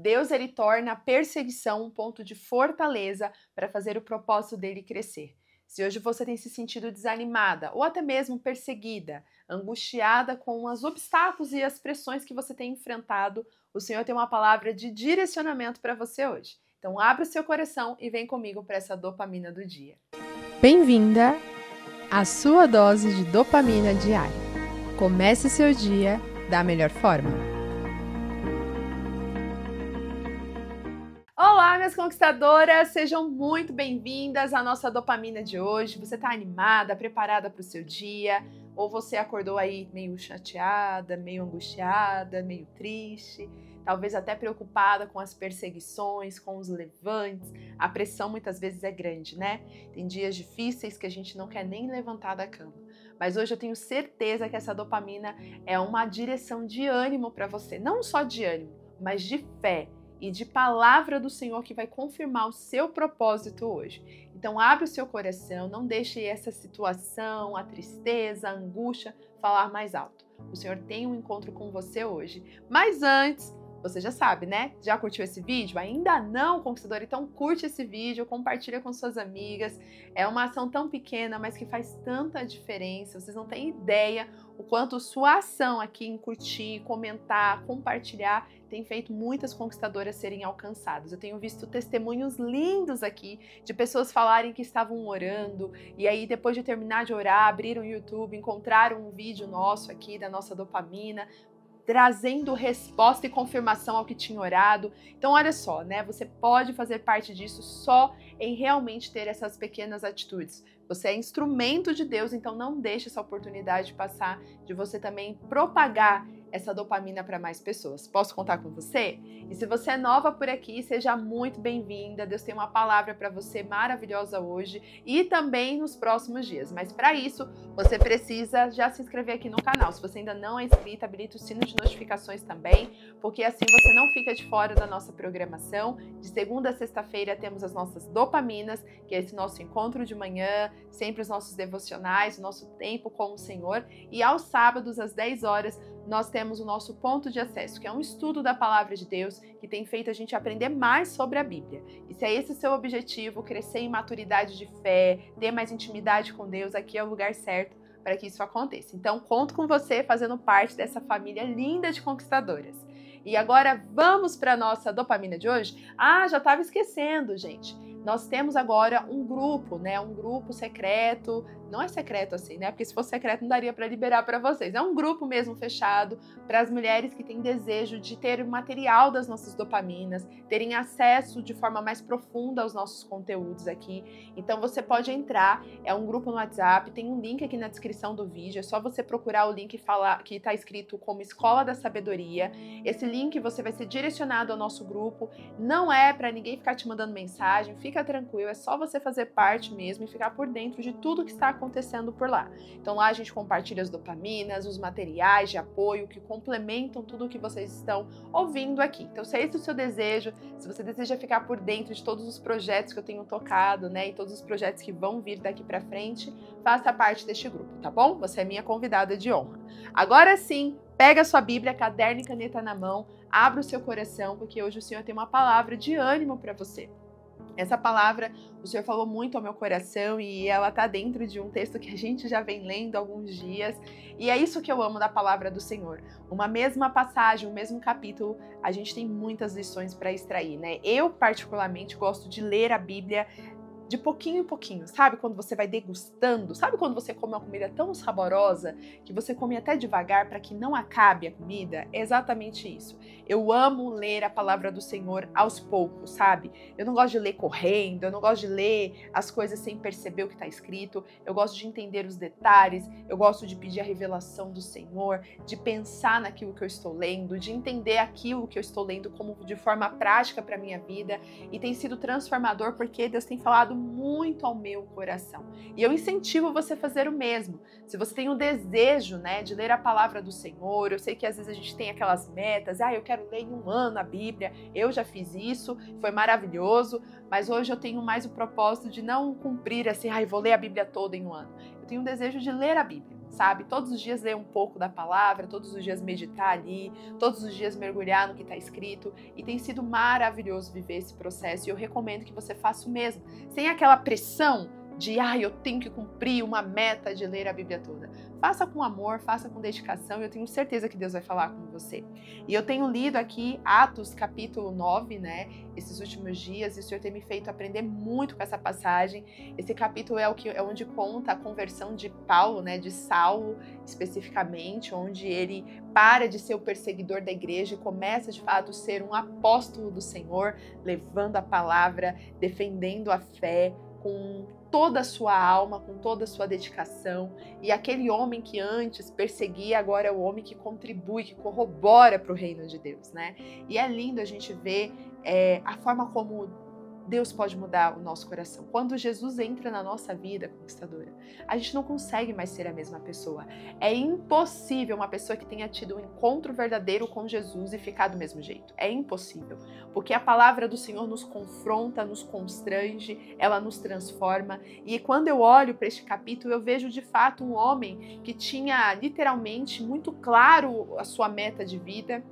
Deus ele torna a perseguição um ponto de fortaleza para fazer o propósito dele crescer. Se hoje você tem se sentido desanimada ou até mesmo perseguida, angustiada com os obstáculos e as pressões que você tem enfrentado, o Senhor tem uma palavra de direcionamento para você hoje. Então abra o seu coração e vem comigo para essa dopamina do dia. Bem-vinda à sua dose de dopamina diária. Comece seu dia da melhor forma. Olá, minhas conquistadoras! Sejam muito bem-vindas à nossa dopamina de hoje. Você está animada, preparada para o seu dia? Ou você acordou aí meio chateada, meio angustiada, meio triste? Talvez até preocupada com as perseguições, com os levantes. A pressão muitas vezes é grande, né? Tem dias difíceis que a gente não quer nem levantar da cama. Mas hoje eu tenho certeza que essa dopamina é uma direção de ânimo para você. Não só de ânimo, mas de fé e de palavra do Senhor que vai confirmar o seu propósito hoje. Então abre o seu coração, não deixe essa situação, a tristeza, a angústia falar mais alto. O Senhor tem um encontro com você hoje. Mas antes, você já sabe, né? Já curtiu esse vídeo? Ainda não, conquistador? Então curte esse vídeo, compartilha com suas amigas. É uma ação tão pequena, mas que faz tanta diferença. Vocês não têm ideia o quanto sua ação aqui em curtir, comentar, compartilhar tem feito muitas conquistadoras serem alcançadas. Eu tenho visto testemunhos lindos aqui de pessoas falarem que estavam orando e aí depois de terminar de orar, abriram o YouTube, encontraram um vídeo nosso aqui da nossa dopamina, trazendo resposta e confirmação ao que tinha orado. Então olha só, né? Você pode fazer parte disso só em realmente ter essas pequenas atitudes. Você é instrumento de Deus, então não deixe essa oportunidade passar de você também propagar essa dopamina para mais pessoas. Posso contar com você? E se você é nova por aqui, seja muito bem-vinda. Deus tem uma palavra para você maravilhosa hoje e também nos próximos dias. Mas para isso, você precisa já se inscrever aqui no canal. Se você ainda não é inscrita, habilita o sino de notificações também, porque assim você não fica de fora da nossa programação. De segunda a sexta-feira temos as nossas dopaminas, que é esse nosso encontro de manhã, sempre os nossos devocionais, o nosso tempo com o Senhor. E aos sábados, às 10 horas, nós temos o nosso ponto de acesso, que é um estudo da Palavra de Deus que tem feito a gente aprender mais sobre a Bíblia. E se é esse o seu objetivo, crescer em maturidade de fé, ter mais intimidade com Deus, aqui é o lugar certo para que isso aconteça. Então, conto com você fazendo parte dessa família linda de conquistadoras. E agora vamos para a nossa dopamina de hoje? Já estava esquecendo, gente. Nós temos agora um grupo, né? Um grupo secreto. Não é secreto assim, né? Porque se fosse secreto não daria para liberar para vocês. É um grupo mesmo fechado para as mulheres que têm desejo de ter o material das nossas dopaminas, terem acesso de forma mais profunda aos nossos conteúdos aqui. Então você pode entrar, é um grupo no WhatsApp, tem um link aqui na descrição do vídeo, é só você procurar o link que está escrito como Escola da Sabedoria. Esse link você vai ser direcionado ao nosso grupo, não é para ninguém ficar te mandando mensagem, fica tranquilo, é só você fazer parte mesmo e ficar por dentro de tudo que está acontecendo por lá. Então lá a gente compartilha as dopaminas, os materiais de apoio que complementam tudo o que vocês estão ouvindo aqui. Então se é esse o seu desejo, se você deseja ficar por dentro de todos os projetos que eu tenho tocado, né, e todos os projetos que vão vir daqui para frente, faça parte deste grupo, tá bom? Você é minha convidada de honra. Agora sim, pega a sua Bíblia, caderno e caneta na mão, abra o seu coração, porque hoje o Senhor tem uma palavra de ânimo para você. Essa palavra, o Senhor falou muito ao meu coração e ela está dentro de um texto que a gente já vem lendo há alguns dias. E é isso que eu amo da palavra do Senhor. Uma mesma passagem, um mesmo capítulo, a gente tem muitas lições para extrair, né? Eu, particularmente, gosto de ler a Bíblia de pouquinho em pouquinho, sabe? Quando você vai degustando, sabe quando você come uma comida tão saborosa que você come até devagar para que não acabe a comida? É exatamente isso. Eu amo ler a palavra do Senhor aos poucos, sabe? Eu não gosto de ler correndo, eu não gosto de ler as coisas sem perceber o que está escrito, eu gosto de entender os detalhes, eu gosto de pedir a revelação do Senhor, de pensar naquilo que eu estou lendo, de entender aquilo que eu estou lendo como de forma prática para a minha vida, e tem sido transformador porque Deus tem falado muito ao meu coração. E eu incentivo você a fazer o mesmo. Se você tem o desejo, né, de ler a palavra do Senhor, eu sei que às vezes a gente tem aquelas metas, eu quero ler em 1 ano a Bíblia, eu já fiz isso, foi maravilhoso, mas hoje eu tenho mais o propósito de não cumprir assim, vou ler a Bíblia toda em 1 ano. Eu tenho o desejo de ler a Bíblia. sabe? Todos os dias ler um pouco da palavra, todos os dias meditar ali, todos os dias mergulhar no que está escrito. E tem sido maravilhoso viver esse processo. E eu recomendo que você faça o mesmo, sem aquela pressão de, eu tenho que cumprir uma meta de ler a Bíblia toda. Faça com amor, faça com dedicação, e eu tenho certeza que Deus vai falar com você. E eu tenho lido aqui Atos capítulo 9, né, esses últimos dias, e o Senhor tem me feito aprender muito com essa passagem. Esse capítulo é onde conta a conversão de Paulo, né, de Saulo especificamente, onde ele para de ser o perseguidor da igreja e começa de fato a ser um apóstolo do Senhor, levando a palavra, defendendo a fé, com toda a sua alma, com toda a sua dedicação. E aquele homem que antes perseguia, agora é o homem que contribui, que corrobora para o reino de Deus, né? E é lindo a gente ver a forma como Deus pode mudar o nosso coração. Quando Jesus entra na nossa vida, conquistadora, a gente não consegue mais ser a mesma pessoa. É impossível uma pessoa que tenha tido um encontro verdadeiro com Jesus e ficar do mesmo jeito. É impossível. Porque a palavra do Senhor nos confronta, nos constrange, ela nos transforma. E quando eu olho para este capítulo, eu vejo de fato um homem que tinha literalmente muito claro a sua meta de vida,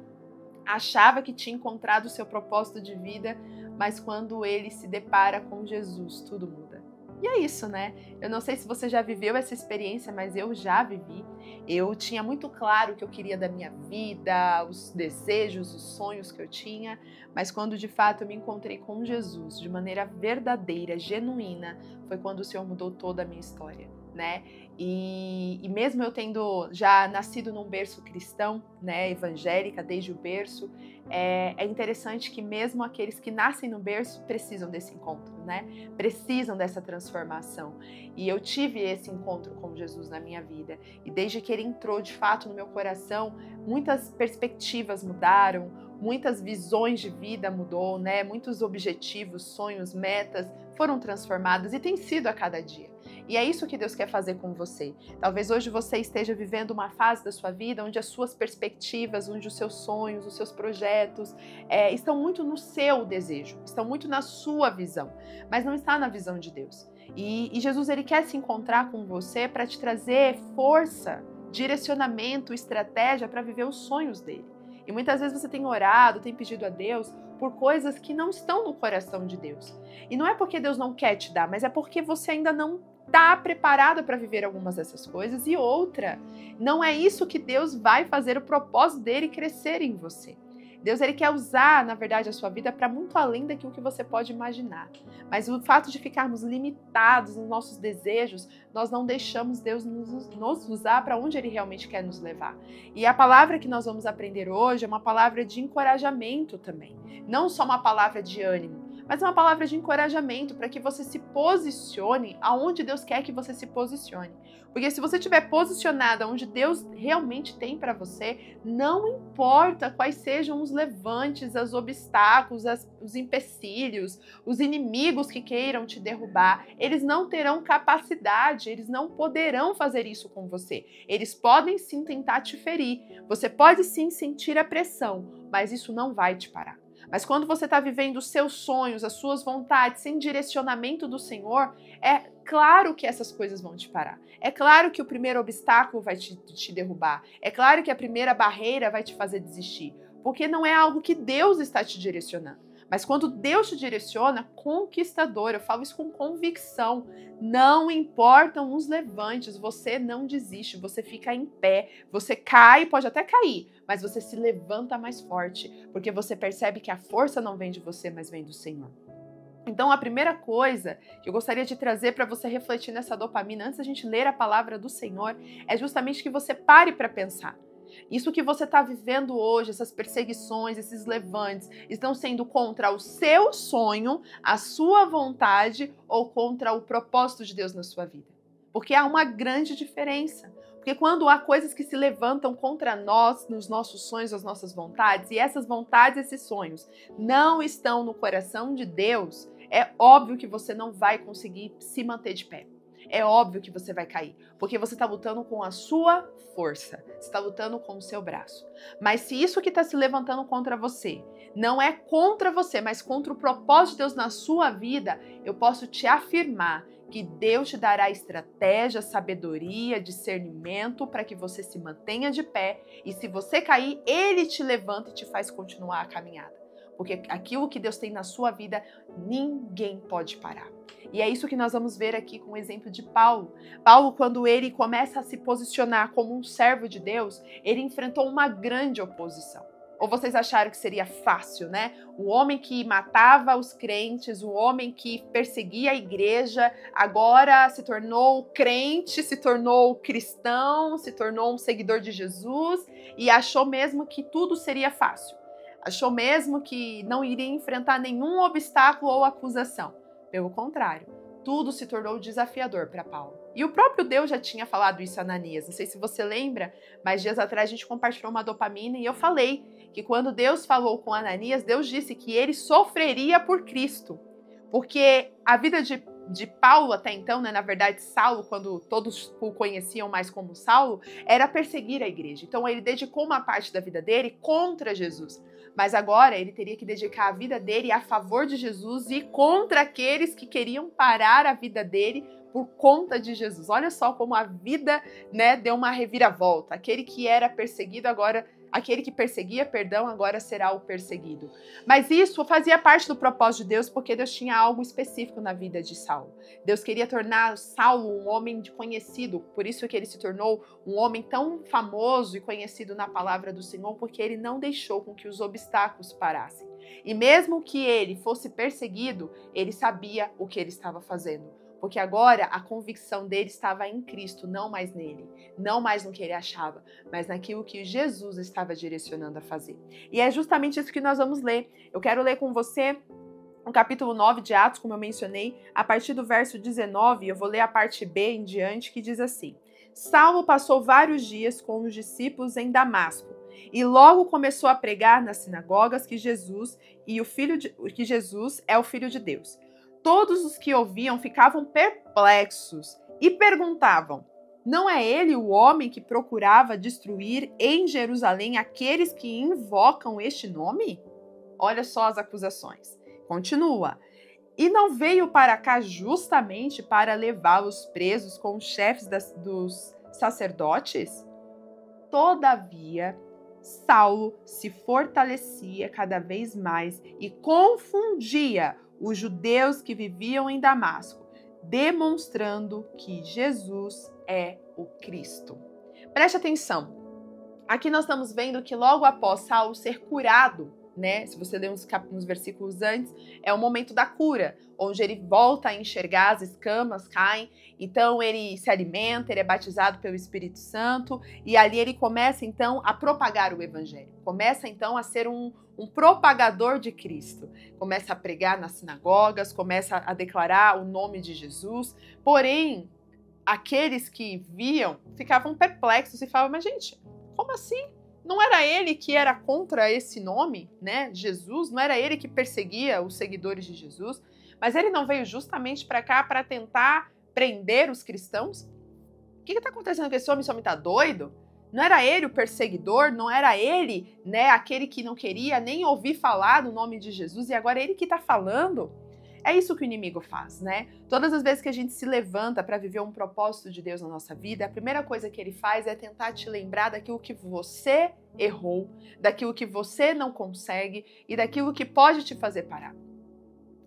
achava que tinha encontrado o seu propósito de vida, mas quando ele se depara com Jesus, tudo muda. E é isso, né? Eu não sei se você já viveu essa experiência, mas eu já vivi. Eu tinha muito claro o que eu queria da minha vida, os desejos, os sonhos que eu tinha, mas quando de fato eu me encontrei com Jesus de maneira verdadeira, genuína, foi quando o Senhor mudou toda a minha história, né? E mesmo eu tendo já nascido num berço cristão, né, evangélica, desde o berço, é interessante que mesmo aqueles que nascem no berço precisam desse encontro, né? Precisam dessa transformação. E eu tive esse encontro com Jesus na minha vida. E desde que ele entrou de fato no meu coração, muitas perspectivas mudaram, muitas visões de vida mudou, né? Muitos objetivos, sonhos, metas foram transformados e tem sido a cada dia. E é isso que Deus quer fazer com você. Talvez hoje você esteja vivendo uma fase da sua vida onde as suas perspectivas, onde os seus sonhos, os seus projetos estão muito no seu desejo, estão muito na sua visão, mas não está na visão de Deus. E Jesus, ele quer se encontrar com você para te trazer força, direcionamento, estratégia para viver os sonhos dele. E muitas vezes você tem orado, tem pedido a Deus por coisas que não estão no coração de Deus. E não é porque Deus não quer te dar, mas é porque você ainda não está preparada para viver algumas dessas coisas. E outra, não é isso que Deus vai fazer o propósito dele crescer em você. Deus, ele quer usar, na verdade, a sua vida para muito além daquilo que você pode imaginar. Mas o fato de ficarmos limitados nos nossos desejos, nós não deixamos Deus nos usar para onde ele realmente quer nos levar. E a palavra que nós vamos aprender hoje é uma palavra de encorajamento também. Não só uma palavra de ânimo, mas é uma palavra de encorajamento para que você se posicione aonde Deus quer que você se posicione. Porque se você estiver posicionada onde Deus realmente tem para você, não importa quais sejam os levantes, os obstáculos, os empecilhos, os inimigos que queiram te derrubar, eles não terão capacidade, eles não poderão fazer isso com você. Eles podem sim tentar te ferir, você pode sim sentir a pressão, mas isso não vai te parar. Mas quando você está vivendo os seus sonhos, as suas vontades, sem direcionamento do Senhor, é claro que essas coisas vão te parar. É claro que o primeiro obstáculo vai te derrubar. É claro que a primeira barreira vai te fazer desistir. Porque não é algo que Deus está te direcionando. Mas quando Deus te direciona, conquistador, eu falo isso com convicção, não importam os levantes, você não desiste, você fica em pé, você cai, pode até cair, mas você se levanta mais forte, porque você percebe que a força não vem de você, mas vem do Senhor. Então, a primeira coisa que eu gostaria de trazer para você refletir nessa dopamina, antes da gente ler a palavra do Senhor, é justamente que você pare para pensar. Isso que você está vivendo hoje, essas perseguições, esses levantes, estão sendo contra o seu sonho, a sua vontade ou contra o propósito de Deus na sua vida? Porque há uma grande diferença. Porque quando há coisas que se levantam contra nós, nos nossos sonhos, as nossas vontades, e essas vontades, esses sonhos, não estão no coração de Deus, é óbvio que você não vai conseguir se manter de pé. É óbvio que você vai cair, porque você está lutando com a sua força, você está lutando com o seu braço. Mas se isso que está se levantando contra você não é contra você, mas contra o propósito de Deus na sua vida, eu posso te afirmar que Deus te dará estratégia, sabedoria, discernimento para que você se mantenha de pé e se você cair, Ele te levanta e te faz continuar a caminhada. Porque aquilo que Deus tem na sua vida, ninguém pode parar. E é isso que nós vamos ver aqui com o exemplo de Paulo. Paulo, quando ele começa a se posicionar como um servo de Deus, ele enfrentou uma grande oposição. Ou vocês acharam que seria fácil, né? O homem que matava os crentes, o homem que perseguia a igreja, agora se tornou crente, se tornou cristão, se tornou um seguidor de Jesus e achou mesmo que tudo seria fácil. Achou mesmo que não iria enfrentar nenhum obstáculo ou acusação. Pelo contrário, tudo se tornou desafiador para Paulo. E o próprio Deus já tinha falado isso a Ananias. Não sei se você lembra, mas dias atrás a gente compartilhou uma dopamina e eu falei que quando Deus falou com Ananias, Deus disse que ele sofreria por Cristo. Porque a vida de Paulo até então, né, na verdade Saulo, quando todos o conheciam mais como Saulo, era perseguir a igreja. Então ele dedicou uma parte da vida dele contra Jesus. Mas agora ele teria que dedicar a vida dele a favor de Jesus e contra aqueles que queriam parar a vida dele por conta de Jesus. Olha só como a vida, né, deu uma reviravolta. Aquele que era perseguido agora, aquele que perseguia, perdão, agora será o perseguido. Mas isso fazia parte do propósito de Deus, porque Deus tinha algo específico na vida de Saulo. Deus queria tornar Saulo um homem conhecido, por isso que ele se tornou um homem tão famoso e conhecido na palavra do Senhor, porque ele não deixou com que os obstáculos parassem. E mesmo que ele fosse perseguido, ele sabia o que ele estava fazendo. Porque agora a convicção dele estava em Cristo, não mais nele, não mais no que ele achava, mas naquilo que Jesus estava direcionando a fazer. E é justamente isso que nós vamos ler. Eu quero ler com você o capítulo 9 de Atos, como eu mencionei, a partir do verso 19, eu vou ler a parte B em diante, que diz assim: Saulo passou vários dias com os discípulos em Damasco, e logo começou a pregar nas sinagogas que Jesus é o Filho de Deus. Todos os que ouviam ficavam perplexos e perguntavam: não é ele o homem que procurava destruir em Jerusalém aqueles que invocam este nome? Olha só as acusações. Continua. E não veio para cá justamente para levá-los presos com os chefes dos sacerdotes? Todavia, Saulo se fortalecia cada vez mais e confundia os judeus que viviam em Damasco, demonstrando que Jesus é o Cristo. Preste atenção. Aqui nós estamos vendo que logo após Saulo ser curado, né? Se você ler uns versículos antes, é o momento da cura, onde ele volta a enxergar, as escamas caem, então ele se alimenta, ele é batizado pelo Espírito Santo, e ali ele começa então a propagar o evangelho, começa então a ser um propagador de Cristo, começa a pregar nas sinagogas, começa a declarar o nome de Jesus, porém, aqueles que viam ficavam perplexos e falavam: mas gente, como assim? Não era ele que era contra esse nome, né? Jesus, não era ele que perseguia os seguidores de Jesus, mas ele não veio justamente para cá para tentar prender os cristãos? O que está acontecendo com esse homem? Esse homem está doido? Não era ele o perseguidor? Não era ele, né, aquele que não queria nem ouvir falar do nome de Jesus e agora é ele que está falando? É isso que o inimigo faz, né? Todas as vezes que a gente se levanta para viver um propósito de Deus na nossa vida, a primeira coisa que ele faz é tentar te lembrar daquilo que você errou, daquilo que você não consegue e daquilo que pode te fazer parar.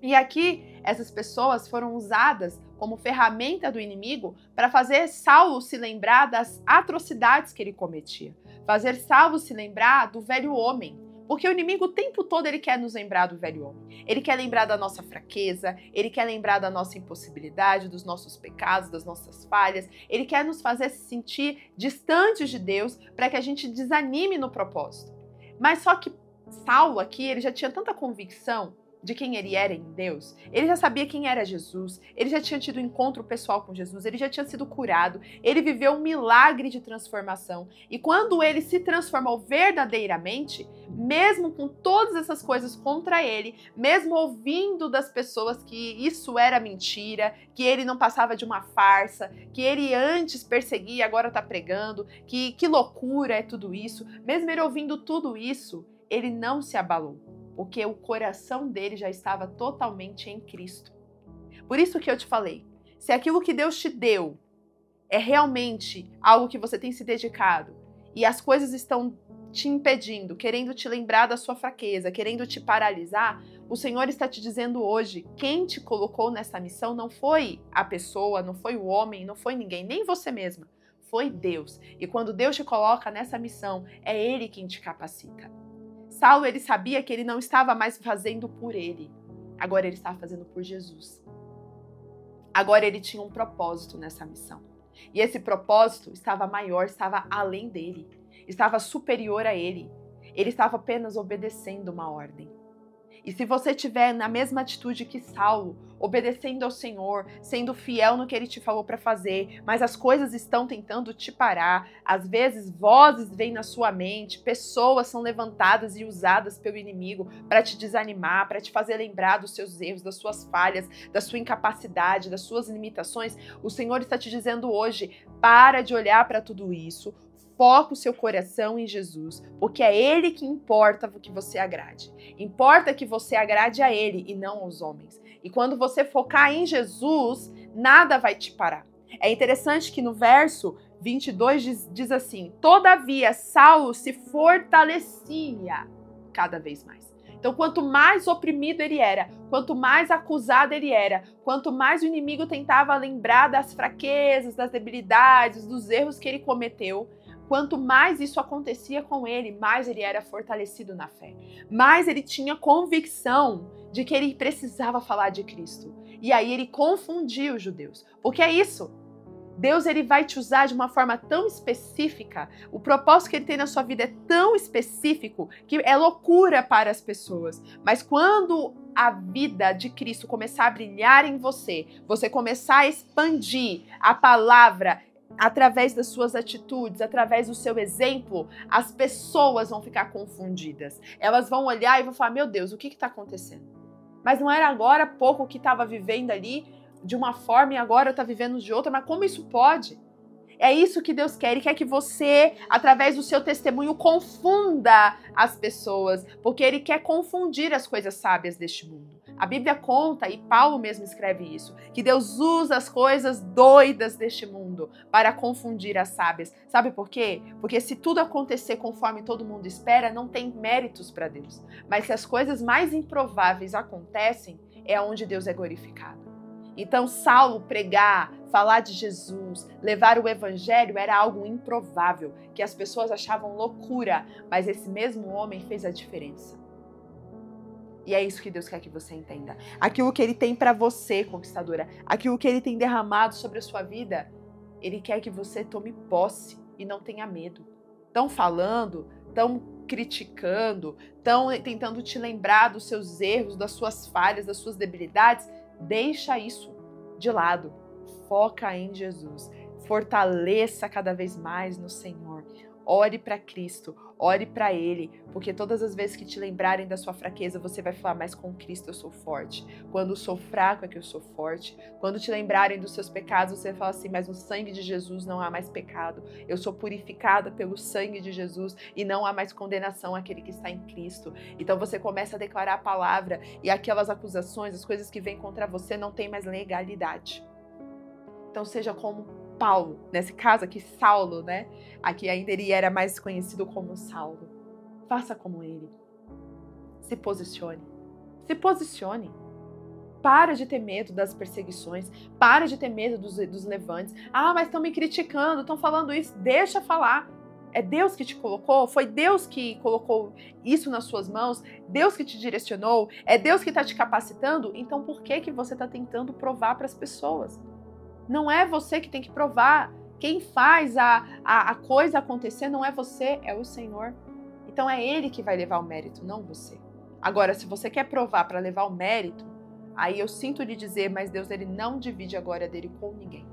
E aqui, essas pessoas foram usadas como ferramenta do inimigo para fazer Saulo se lembrar das atrocidades que ele cometia, fazer Saulo se lembrar do velho homem. Porque o inimigo o tempo todo ele quer nos lembrar do velho homem. Ele quer lembrar da nossa fraqueza, ele quer lembrar da nossa impossibilidade, dos nossos pecados, das nossas falhas. Ele quer nos fazer se sentir distantes de Deus para que a gente desanime no propósito. Mas só que Saulo aqui, ele já tinha tanta convicção de quem ele era em Deus, ele já sabia quem era Jesus, ele já tinha tido um encontro pessoal com Jesus, ele já tinha sido curado, ele viveu um milagre de transformação. E quando ele se transformou verdadeiramente, mesmo com todas essas coisas contra ele, mesmo ouvindo das pessoas que isso era mentira, que ele não passava de uma farsa, que ele antes perseguia e agora está pregando, que loucura é tudo isso, mesmo ele ouvindo tudo isso, ele não se abalou. porque o coração dele já estava totalmente em Cristo. Por isso que eu te falei, se aquilo que Deus te deu é realmente algo que você tem se dedicado e as coisas estão te impedindo, querendo te lembrar da sua fraqueza, querendo te paralisar, o Senhor está te dizendo hoje, quem te colocou nessa missão não foi a pessoa, não foi o homem, não foi ninguém, nem você mesma, foi Deus. E quando Deus te coloca nessa missão, é Ele quem te capacita. Saulo, ele sabia que ele não estava mais fazendo por ele, agora ele estava fazendo por Jesus. Agora ele tinha um propósito nessa missão. E esse propósito estava maior, estava além dele, estava superior a ele. Ele estava apenas obedecendo uma ordem. E se você estiver na mesma atitude que Saulo, obedecendo ao Senhor, sendo fiel no que Ele te falou para fazer, mas as coisas estão tentando te parar, às vezes vozes vêm na sua mente, pessoas são levantadas e usadas pelo inimigo para te desanimar, para te fazer lembrar dos seus erros, das suas falhas, da sua incapacidade, das suas limitações, o Senhor está te dizendo hoje, para de olhar para tudo isso, foca o seu coração em Jesus, porque é Ele que importa que você agrade. Importa que você agrade a Ele e não aos homens. E quando você focar em Jesus, nada vai te parar. É interessante que no verso 22 diz assim, todavia Saulo se fortalecia cada vez mais. Então, quanto mais oprimido ele era, quanto mais acusado ele era, quanto mais o inimigo tentava lembrar das fraquezas, das debilidades, dos erros que ele cometeu, quanto mais isso acontecia com ele, mais ele era fortalecido na fé. Mais ele tinha convicção de que ele precisava falar de Cristo. E aí ele confundia os judeus. Porque é isso. Deus ele vai te usar de uma forma tão específica, o propósito que ele tem na sua vida é tão específico que é loucura para as pessoas. Mas quando a vida de Cristo começar a brilhar em você, você começar a expandir a palavra através das suas atitudes, através do seu exemplo, as pessoas vão ficar confundidas. Elas vão olhar e vão falar, meu Deus, o que está acontecendo? Mas não era agora há pouco que estava vivendo ali de uma forma e agora está vivendo de outra, mas como isso pode? É isso que Deus quer, Ele quer que você, através do seu testemunho, confunda as pessoas, porque Ele quer confundir as coisas sábias deste mundo. A Bíblia conta, e Paulo mesmo escreve isso, que Deus usa as coisas doidas deste mundo para confundir as sábias. Sabe por quê? Porque se tudo acontecer conforme todo mundo espera, não tem méritos para Deus. Mas se as coisas mais improváveis acontecem, é onde Deus é glorificado. Então, Saulo pregar, falar de Jesus, levar o evangelho era algo improvável, que as pessoas achavam loucura, mas esse mesmo homem fez a diferença. E é isso que Deus quer que você entenda. Aquilo que Ele tem para você, conquistadora, aquilo que Ele tem derramado sobre a sua vida, Ele quer que você tome posse e não tenha medo. Estão falando, estão criticando, estão tentando te lembrar dos seus erros, das suas falhas, das suas debilidades. Deixa isso de lado. Foca em Jesus. Fortaleça cada vez mais no Senhor. Ore para Cristo, ore para Ele, porque todas as vezes que te lembrarem da sua fraqueza, você vai falar, mas com Cristo eu sou forte. Quando eu sou fraco é que eu sou forte. Quando te lembrarem dos seus pecados, você vai falar assim, mas no sangue de Jesus não há mais pecado. Eu sou purificada pelo sangue de Jesus e não há mais condenação àquele que está em Cristo. Então você começa a declarar a palavra e aquelas acusações, as coisas que vêm contra você não tem mais legalidade. Então seja como Paulo, nesse caso aqui Saulo, né? Aqui ainda ele era mais conhecido como Saulo. Faça como ele. Se posicione. Se posicione. Para de ter medo das perseguições. Para de ter medo dos levantes. Ah, mas estão me criticando, estão falando isso. Deixa falar. É Deus que te colocou? Foi Deus que colocou isso nas suas mãos? Deus que te direcionou? É Deus que está te capacitando? Então por que você está tentando provar para as pessoas? Não é você que tem que provar. Quem faz a coisa acontecer não é você, é o Senhor. Então é Ele que vai levar o mérito, não você. Agora, se você quer provar para levar o mérito, aí eu sinto lhe dizer, mas Deus ele não divide a glória dele com ninguém.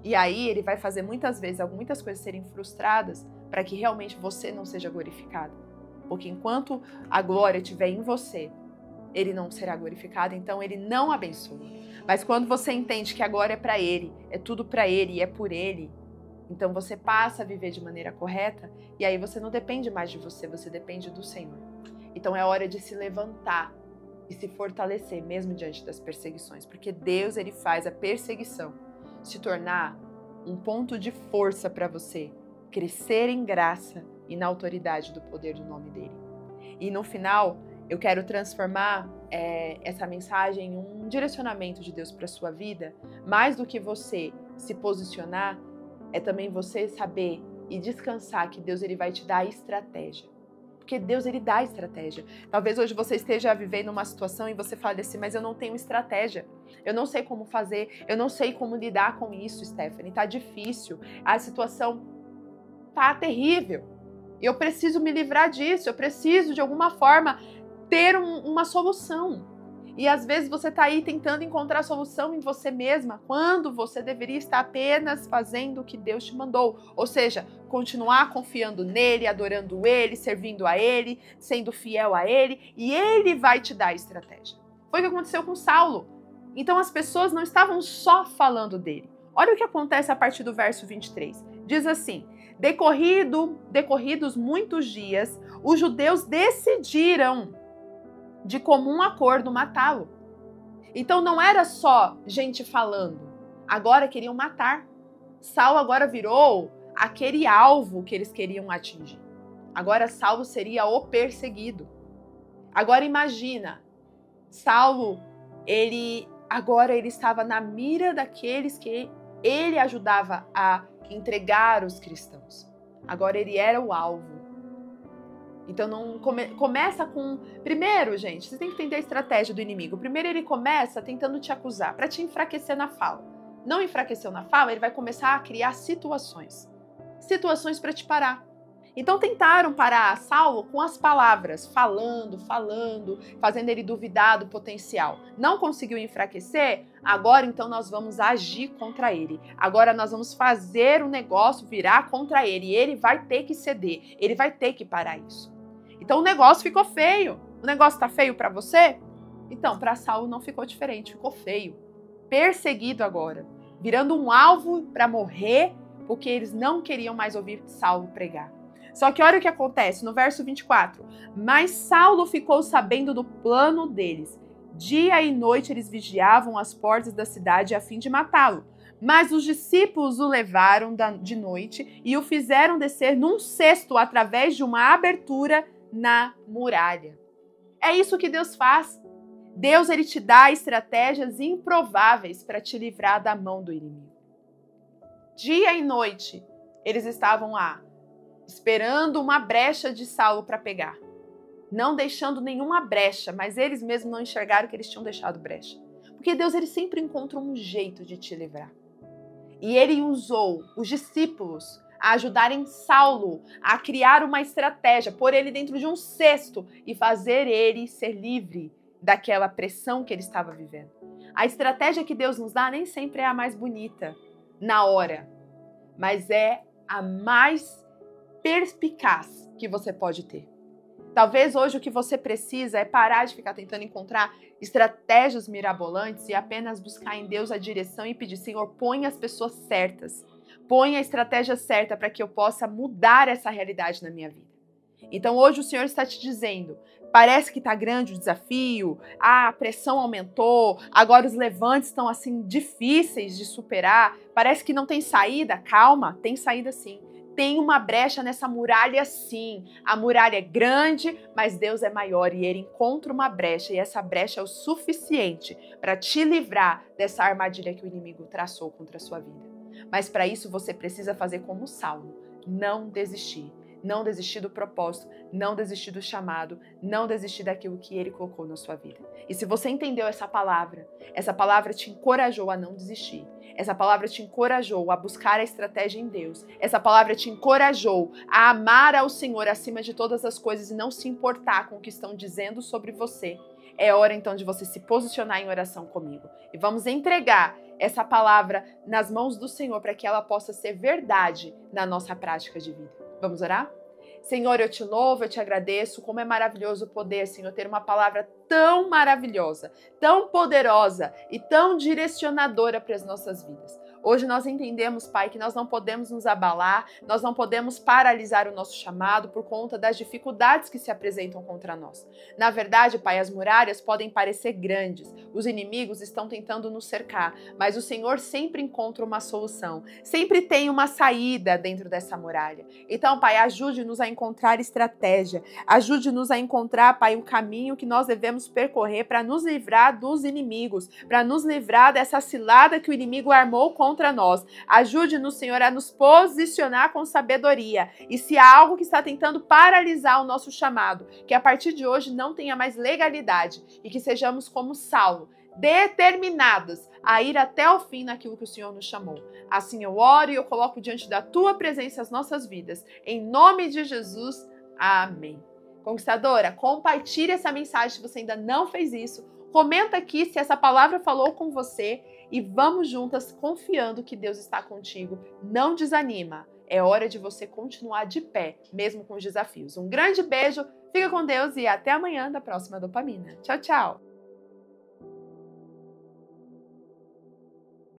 E aí Ele vai fazer muitas vezes muitas coisas serem frustradas para que realmente você não seja glorificado. Porque enquanto a glória estiver em você, Ele não será glorificado, então Ele não abençoa. Mas quando você entende que a glória é para Ele, é tudo para Ele e é por Ele, então você passa a viver de maneira correta e aí você não depende mais de você, você depende do Senhor. Então é hora de se levantar e se fortalecer mesmo diante das perseguições, porque Deus, ele faz a perseguição se tornar um ponto de força para você crescer em graça e na autoridade do poder do nome dele. E no final, eu quero transformar essa mensagem em um direcionamento de Deus para a sua vida. Mais do que você se posicionar, é também você saber e descansar que Deus, ele vai te dar estratégia. Porque Deus, ele dá estratégia. Talvez hoje você esteja vivendo uma situação e você fale assim, mas eu não tenho estratégia. Eu não sei como fazer, eu não sei como lidar com isso, Stephanie. Tá difícil, a situação tá terrível. Eu preciso me livrar disso, eu preciso de alguma forma ter uma solução. E às vezes você tá aí tentando encontrar a solução em você mesma, quando você deveria estar apenas fazendo o que Deus te mandou. Ou seja, continuar confiando nele, adorando ele, servindo a ele, sendo fiel a ele, e ele vai te dar a estratégia. Foi o que aconteceu com Saulo. Então as pessoas não estavam só falando dele. Olha o que acontece a partir do verso 23. Diz assim: decorridos muitos dias, os judeus decidiram de comum acordo matá-lo. Então não era só gente falando, agora queriam matar. Saulo agora virou aquele alvo que eles queriam atingir. Agora Saulo seria o perseguido. Agora imagina, Saulo, ele estava na mira daqueles que ele ajudava a entregar os cristãos. Agora ele era o alvo. Então não começa com... Primeiro, gente, você tem que entender a estratégia do inimigo. Primeiro ele começa tentando te acusar, para te enfraquecer na fala. Não enfraqueceu na fala, ele vai começar a criar situações. Situações para te parar. Então tentaram parar Saulo com as palavras, falando, fazendo ele duvidar do potencial. Não conseguiu enfraquecer? Agora então nós vamos agir contra ele. Agora nós vamos fazer o negócio virar contra ele. E ele vai ter que ceder, ele vai ter que parar isso. Então o negócio ficou feio. O negócio tá feio para você? Então, para Saulo não ficou diferente, ficou feio. Perseguido agora, virando um alvo para morrer, porque eles não queriam mais ouvir Saulo pregar. Só que olha o que acontece no verso 24. Mas Saulo ficou sabendo do plano deles. Dia e noite eles vigiavam as portas da cidade a fim de matá-lo. Mas os discípulos o levaram de noite e o fizeram descer num cesto através de uma abertura na muralha. É isso que Deus faz. Deus, ele te dá estratégias improváveis para te livrar da mão do inimigo. Dia e noite eles estavam lá, esperando uma brecha de Saulo para pegar. Não deixando nenhuma brecha, mas eles mesmos não enxergaram que eles tinham deixado brecha. Porque Deus, ele sempre encontra um jeito de te livrar. E ele usou os discípulos a ajudarem Saulo a criar uma estratégia, pôr ele dentro de um cesto e fazer ele ser livre daquela pressão que ele estava vivendo. A estratégia que Deus nos dá nem sempre é a mais bonita na hora, mas é a mais perspicaz que você pode ter. Talvez hoje o que você precisa é parar de ficar tentando encontrar estratégias mirabolantes e apenas buscar em Deus a direção e pedir: Senhor, põe as pessoas certas, põe a estratégia certa para que eu possa mudar essa realidade na minha vida. Então hoje o Senhor está te dizendo: parece que está grande o desafio, a pressão aumentou, agora os levantes estão assim difíceis de superar, parece que não tem saída. Calma, tem saída sim. Tem uma brecha nessa muralha sim. A muralha é grande, mas Deus é maior e ele encontra uma brecha, e essa brecha é o suficiente para te livrar dessa armadilha que o inimigo traçou contra a sua vida. Mas para isso você precisa fazer como Saulo: não desistir. Não desistir do propósito, não desistir do chamado, não desistir daquilo que ele colocou na sua vida. E se você entendeu essa palavra te encorajou a não desistir. Essa palavra te encorajou a buscar a estratégia em Deus. Essa palavra te encorajou a amar ao Senhor acima de todas as coisas e não se importar com o que estão dizendo sobre você. É hora então de você se posicionar em oração comigo. E vamos entregar essa palavra nas mãos do Senhor para que ela possa ser verdade na nossa prática de vida. Vamos orar? Senhor, eu te louvo, eu te agradeço. Como é maravilhoso poder, Senhor, ter uma palavra tão maravilhosa, tão poderosa e tão direcionadora para as nossas vidas. Hoje nós entendemos, Pai, que nós não podemos nos abalar, nós não podemos paralisar o nosso chamado por conta das dificuldades que se apresentam contra nós. Na verdade, Pai, as muralhas podem parecer grandes, os inimigos estão tentando nos cercar, mas o Senhor sempre encontra uma solução, sempre tem uma saída dentro dessa muralha. Então, Pai, ajude-nos a encontrar estratégia, ajude-nos a encontrar, Pai, o caminho que nós devemos percorrer para nos livrar dos inimigos, para nos livrar dessa cilada que o inimigo armou contra nós. Ajude-nos, Senhor, a nos posicionar com sabedoria. E se há algo que está tentando paralisar o nosso chamado, que a partir de hoje não tenha mais legalidade e que sejamos como Saulo, determinados a ir até o fim naquilo que o Senhor nos chamou. Assim eu oro e eu coloco diante da Tua presença as nossas vidas. Em nome de Jesus, amém. Conquistadora, compartilhe essa mensagem se você ainda não fez isso. Comenta aqui se essa palavra falou com você e vamos juntas confiando que Deus está contigo. Não desanima. É hora de você continuar de pé, mesmo com os desafios. Um grande beijo, fica com Deus e até amanhã da próxima Dopamina. Tchau, tchau!